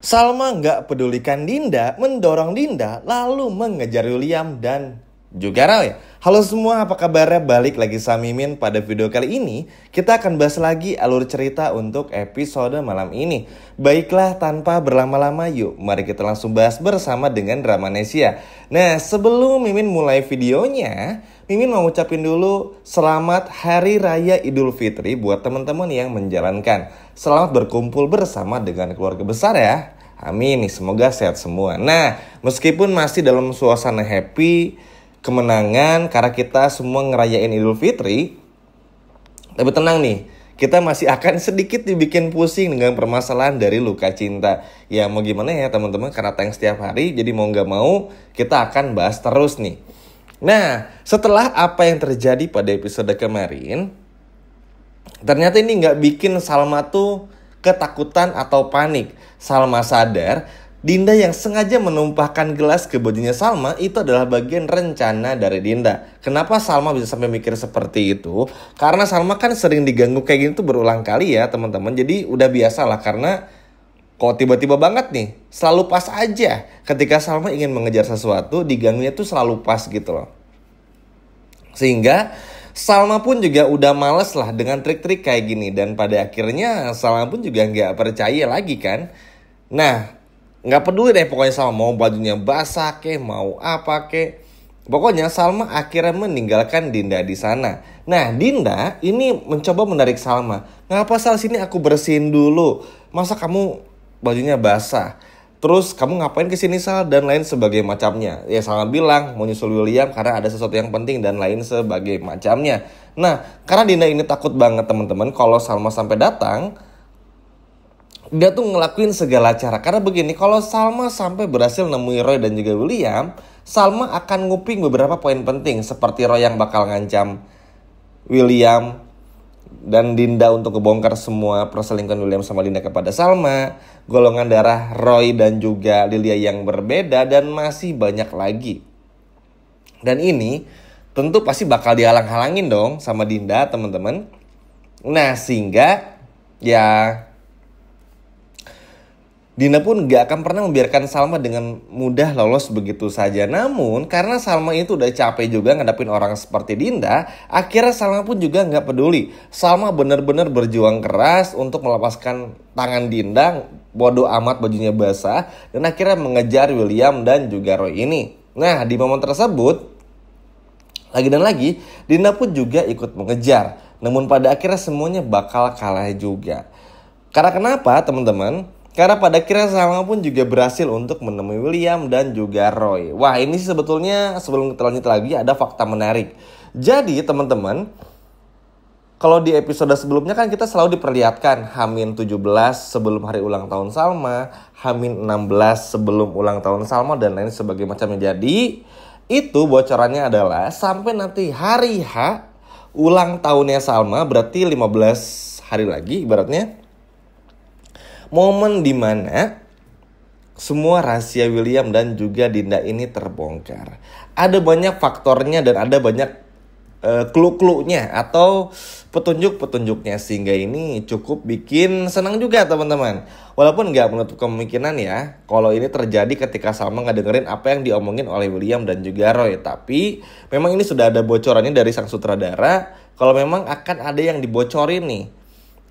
Salma nggak pedulikan Dinda, mendorong Dinda, lalu mengejar William dan juga Roy. Halo semua, apa kabarnya? Balik lagi sama Mimin. Pada video kali ini, kita akan bahas lagi alur cerita untuk episode malam ini. Baiklah, tanpa berlama-lama yuk, mari kita langsung bahas bersama dengan Dramanesia. Nah, sebelum Mimin mulai videonya, Mimin mau ucapin dulu selamat Hari Raya Idul Fitri buat teman-teman yang menjalankan. Selamat berkumpul bersama dengan keluarga besar ya. Amin, semoga sehat semua. Nah, meskipun masih dalam suasana happy, kemenangan karena kita semua ngerayain Idul Fitri, tapi tenang nih, kita masih akan sedikit dibikin pusing dengan permasalahan dari luka cinta. Ya mau gimana ya teman-teman, karena tayang setiap hari, jadi mau gak mau kita akan bahas terus nih. Nah, setelah apa yang terjadi pada episode kemarin, ternyata ini gak bikin Salma tuh ketakutan atau panik. Salma sadar Dinda yang sengaja menumpahkan gelas ke bajunya Salma itu adalah bagian rencana dari Dinda. Kenapa Salma bisa sampai mikir seperti itu? Karena Salma kan sering diganggu kayak gini tuh berulang kali ya teman-teman. Jadi udah biasa lah, karena kok tiba-tiba banget nih, selalu pas aja. Ketika Salma ingin mengejar sesuatu, diganggunya tuh selalu pas gitu loh. Sehingga Salma pun juga udah males lah dengan trik-trik kayak gini. Dan pada akhirnya Salma pun juga gak percaya lagi kan. Nah, nggak peduli deh pokoknya Salma mau bajunya basah kek, mau apa kek. Pokoknya Salma akhirnya meninggalkan Dinda di sana. Nah, Dinda ini mencoba menarik Salma. Ngapa Sal, sini aku bersihin dulu. Masa kamu bajunya basah? Terus kamu ngapain kesini Sal? Dan lain sebagai macamnya. Ya Salma bilang mau nyusul William karena ada sesuatu yang penting dan lain sebagai macamnya. Nah, karena Dinda ini takut banget teman-teman kalau Salma sampai datang, dia tuh ngelakuin segala cara. Karena begini, kalau Salma sampai berhasil nemuin Roy dan juga William, Salma akan nguping beberapa poin penting. Seperti Roy yang bakal ngancam William dan Dinda untuk ngebongkar semua perselingkuhan William sama Dinda kepada Salma, golongan darah Roy dan juga Lilia yang berbeda, dan masih banyak lagi. Dan ini tentu pasti bakal dihalang-halangin dong sama Dinda teman-teman. Nah, sehingga ya Dinda pun gak akan pernah membiarkan Salma dengan mudah lolos begitu saja. Namun karena Salma itu udah capek juga ngadapin orang seperti Dinda, akhirnya Salma pun juga gak peduli. Salma benar-benar berjuang keras untuk melepaskan tangan Dinda, bodoh amat bajunya basah, dan akhirnya mengejar William dan juga Roy ini. Nah, di momen tersebut, lagi dan lagi, Dinda pun juga ikut mengejar. Namun pada akhirnya semuanya bakal kalah juga. Karena kenapa teman-teman? Karena pada akhirnya Salma pun juga berhasil untuk menemui William dan juga Roy. Wah, ini sebetulnya sebelum kita lanjut lagi ada fakta menarik. Jadi teman-teman, kalau di episode sebelumnya kan kita selalu diperlihatkan H-17 sebelum hari ulang tahun Salma, H-16 sebelum ulang tahun Salma, dan lain sebagainya macamnya. Jadi itu bocorannya adalah sampai nanti hari H ulang tahunnya Salma, berarti 15 hari lagi ibaratnya, momen dimana semua rahasia William dan juga Dinda ini terbongkar. Ada banyak faktornya dan ada banyak clue-cluenya atau petunjuk-petunjuknya, sehingga ini cukup bikin senang juga teman-teman. Walaupun gak menutup kemungkinan ya kalau ini terjadi ketika Salma gak dengerin apa yang diomongin oleh William dan juga Roy. Tapi memang ini sudah ada bocorannya dari sang sutradara kalau memang akan ada yang dibocorin nih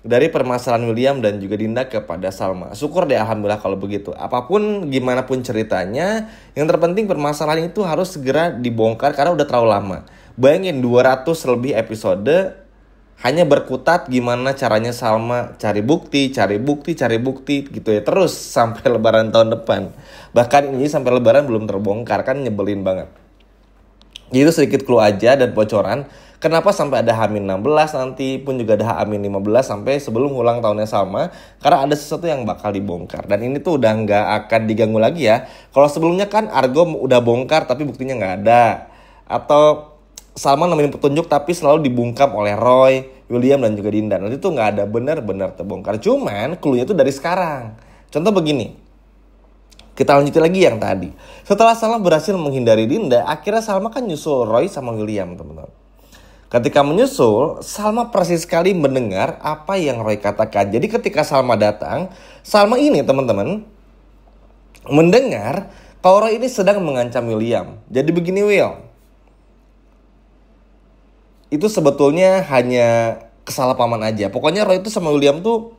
dari permasalahan William dan juga Dinda kepada Salma. Syukur deh alhamdulillah kalau begitu. Apapun gimana pun ceritanya, yang terpenting permasalahan itu harus segera dibongkar karena udah terlalu lama. Bayangin 200 lebih episode hanya berkutat gimana caranya Salma cari bukti gitu ya, terus sampai lebaran tahun depan. Bahkan ini sampai lebaran belum terbongkar, kan nyebelin banget. Jadi itu sedikit clue aja dan bocoran kenapa sampai ada H-16, nanti pun juga ada H-15 sampai sebelum ulang tahunnya Salma. Karena ada sesuatu yang bakal dibongkar. Dan ini tuh udah gak akan diganggu lagi ya. Kalau sebelumnya kan Argo udah bongkar tapi buktinya gak ada. Atau Salma nemuin petunjuk tapi selalu dibungkam oleh Roy, William dan juga Dinda. Nanti tuh gak ada benar-benar terbongkar. Cuman clue-nya tuh dari sekarang. Contoh begini. Kita lanjutin lagi yang tadi. Setelah Salma berhasil menghindari Dinda, akhirnya Salma kan nyusul Roy sama William teman-teman. Ketika menyusul, Salma persis sekali mendengar apa yang Roy katakan. Jadi ketika Salma datang, Salma ini teman-teman mendengar kalau Roy ini sedang mengancam William. Jadi begini Will, itu sebetulnya hanya kesalahpahaman aja. Pokoknya Roy itu sama William tuh,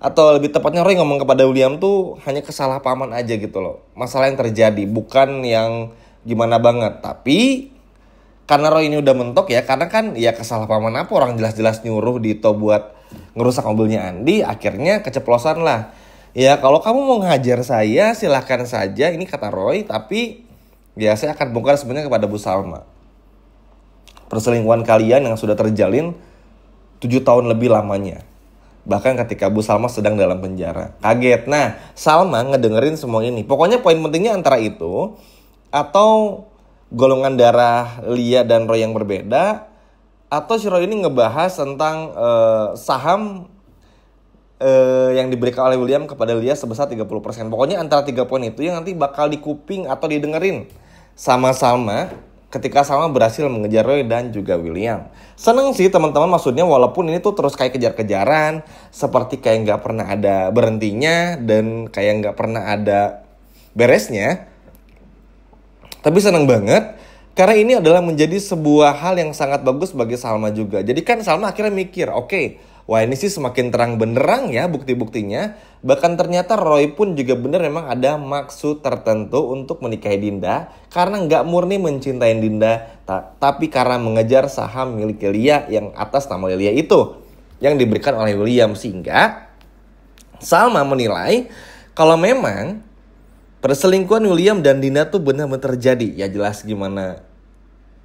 atau lebih tepatnya Roy ngomong kepada William tuh hanya kesalahpahaman aja gitu loh. Masalah yang terjadi, bukan yang gimana banget. Tapi karena Roy ini udah mentok ya, karena kan ya kesalahpahaman apa, orang jelas-jelas nyuruh Dito buat ngerusak mobilnya Andi, akhirnya keceplosan lah. Ya kalau kamu mau ngajar saya silahkan saja, ini kata Roy, tapi ya saya akan bongkar sebenarnya kepada Bu Salma. Perselingkuhan kalian yang sudah terjalin 7 tahun lebih lamanya. Bahkan ketika Bu Salma sedang dalam penjara. Kaget. Nah, Salma ngedengerin semua ini. Pokoknya poin pentingnya antara itu, atau golongan darah Lia dan Roy yang berbeda, atau si Roy ini ngebahas tentang saham yang diberikan oleh William kepada Lia sebesar 30%. Pokoknya antara 3 poin itu yang nanti bakal dikuping atau didengerin sama Salma ketika Salma berhasil mengejar Roy dan juga William. Seneng sih teman-teman, maksudnya walaupun ini tuh terus kayak kejar-kejaran, seperti kayak nggak pernah ada berhentinya dan kayak nggak pernah ada beresnya. Tapi seneng banget karena ini adalah menjadi sebuah hal yang sangat bagus bagi Salma juga. Jadi kan Salma akhirnya mikir, oke, wah ini sih semakin terang benderang ya bukti-buktinya. Bahkan ternyata Roy pun juga benar memang ada maksud tertentu untuk menikahi Dinda. Karena nggak murni mencintai Dinda, tapi karena mengejar saham milik Lia yang atas nama Lia itu, yang diberikan oleh William. Sehingga Salma menilai kalau memang perselingkuhan William dan Dinda tuh benar-benar terjadi. Ya jelas gimana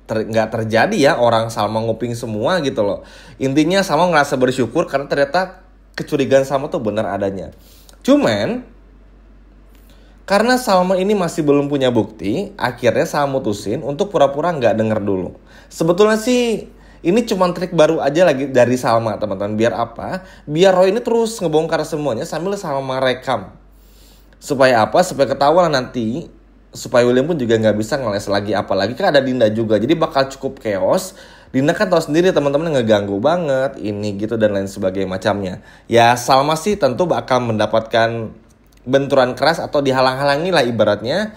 nggak terjadi ya, orang Salma nguping semua gitu loh. Intinya Salma ngerasa bersyukur karena ternyata kecurigaan Salma tuh benar adanya. Cuman karena Salma ini masih belum punya bukti, akhirnya Salma mutusin untuk pura-pura nggak denger dulu. Sebetulnya sih ini cuma trik baru aja lagi dari Salma teman-teman. Biar apa? Biar Roy ini terus ngebongkar semuanya sambil Salma merekam. Supaya apa? Supaya ketahuan nanti, supaya William pun juga nggak bisa ngeles lagi. Apalagi kan ada Dinda juga, jadi bakal cukup chaos. Dinda kan tahu sendiri teman-teman ngeganggu banget ini gitu dan lain sebagainya macamnya. Ya Salma sih tentu bakal mendapatkan benturan keras atau dihalang-halangi lah ibaratnya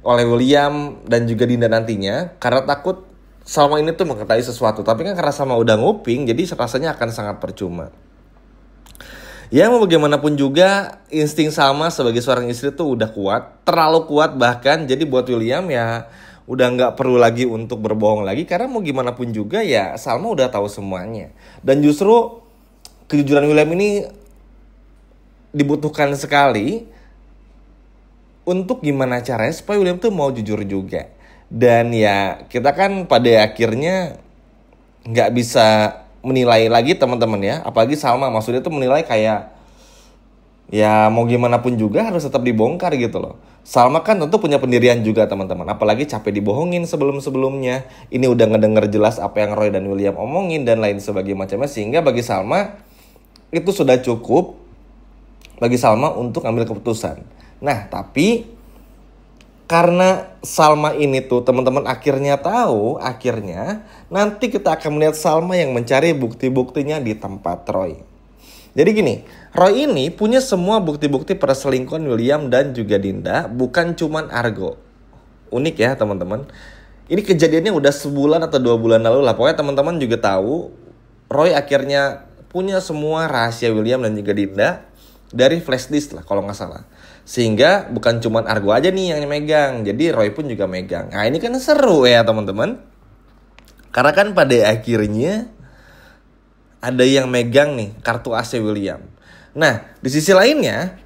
oleh William dan juga Dinda nantinya, karena takut Salma ini tuh mengetahui sesuatu. Tapi kan karena Salma udah nguping, jadi rasanya akan sangat percuma. Ya mau bagaimanapun juga insting Salma sebagai seorang istri tuh udah kuat, terlalu kuat bahkan. Jadi buat William ya udah nggak perlu lagi untuk berbohong lagi, karena mau gimana pun juga ya Salma udah tahu semuanya. Dan justru kejujuran William ini dibutuhkan sekali untuk gimana caranya supaya William tuh mau jujur juga. Dan ya kita kan pada akhirnya nggak bisa menilai lagi teman-teman ya, apalagi Salma, maksudnya tuh menilai kayak ya mau gimana pun juga harus tetap dibongkar gitu loh. Salma kan tentu punya pendirian juga teman-teman, apalagi capek dibohongin sebelum-sebelumnya. Ini udah ngedenger jelas apa yang Roy dan William omongin dan lain sebagainya macamnya, sehingga bagi Salma itu sudah cukup bagi Salma untuk ambil keputusan. Nah tapi karena Salma ini tuh teman-teman akhirnya tahu, akhirnya nanti kita akan melihat Salma yang mencari bukti-buktinya di tempat Roy. Jadi gini, Roy ini punya semua bukti-bukti perselingkuhan William dan juga Dinda, bukan cuman Argo. Unik ya teman-teman. Ini kejadiannya udah sebulan atau 2 bulan lalu lah. Pokoknya teman-teman juga tahu, Roy akhirnya punya semua rahasia William dan juga Dinda dari flash disk lah kalau nggak salah. Sehingga bukan cuman Argo aja nih yang megang, jadi Roy pun juga megang. Nah ini kan seru ya teman-teman. Karena kan pada akhirnya ada yang megang nih kartu AC William. Nah di sisi lainnya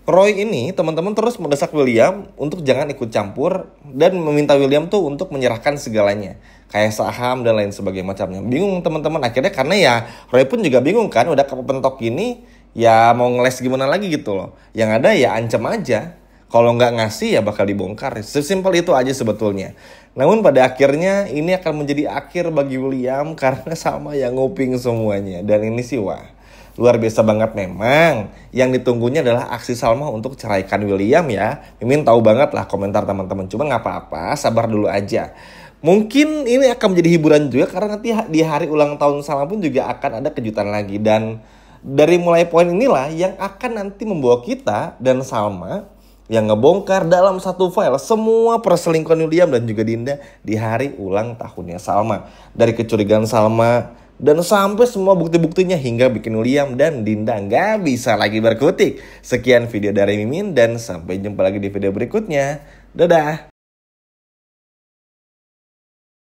Roy ini teman-teman terus mendesak William untuk jangan ikut campur dan meminta William tuh untuk menyerahkan segalanya, kayak saham dan lain sebagainya macamnya. Bingung teman-teman akhirnya, karena ya Roy pun juga bingung kan, udah kepentok gini ya mau ngeles gimana lagi gitu loh. Yang ada ya ancam aja, kalau nggak ngasih ya bakal dibongkar. Sesimpel itu aja sebetulnya. Namun pada akhirnya ini akan menjadi akhir bagi William karena sama yang nguping semuanya. Dan ini sih wah luar biasa banget memang. Yang ditunggunya adalah aksi Salma untuk ceraikan William ya. Mimin tahu banget lah komentar teman-teman. Cuma nggak apa-apa, sabar dulu aja. Mungkin ini akan menjadi hiburan juga karena nanti di hari ulang tahun Salma pun juga akan ada kejutan lagi. Dan dari mulai poin inilah yang akan nanti membawa kita dan Salma yang ngebongkar dalam satu file semua perselingkuhan William dan juga Dinda di hari ulang tahunnya Salma. Dari kecurigaan Salma dan sampai semua bukti-buktinya hingga bikin William dan Dinda nggak bisa lagi berkutik. Sekian video dari Mimin dan sampai jumpa lagi di video berikutnya. Dadah!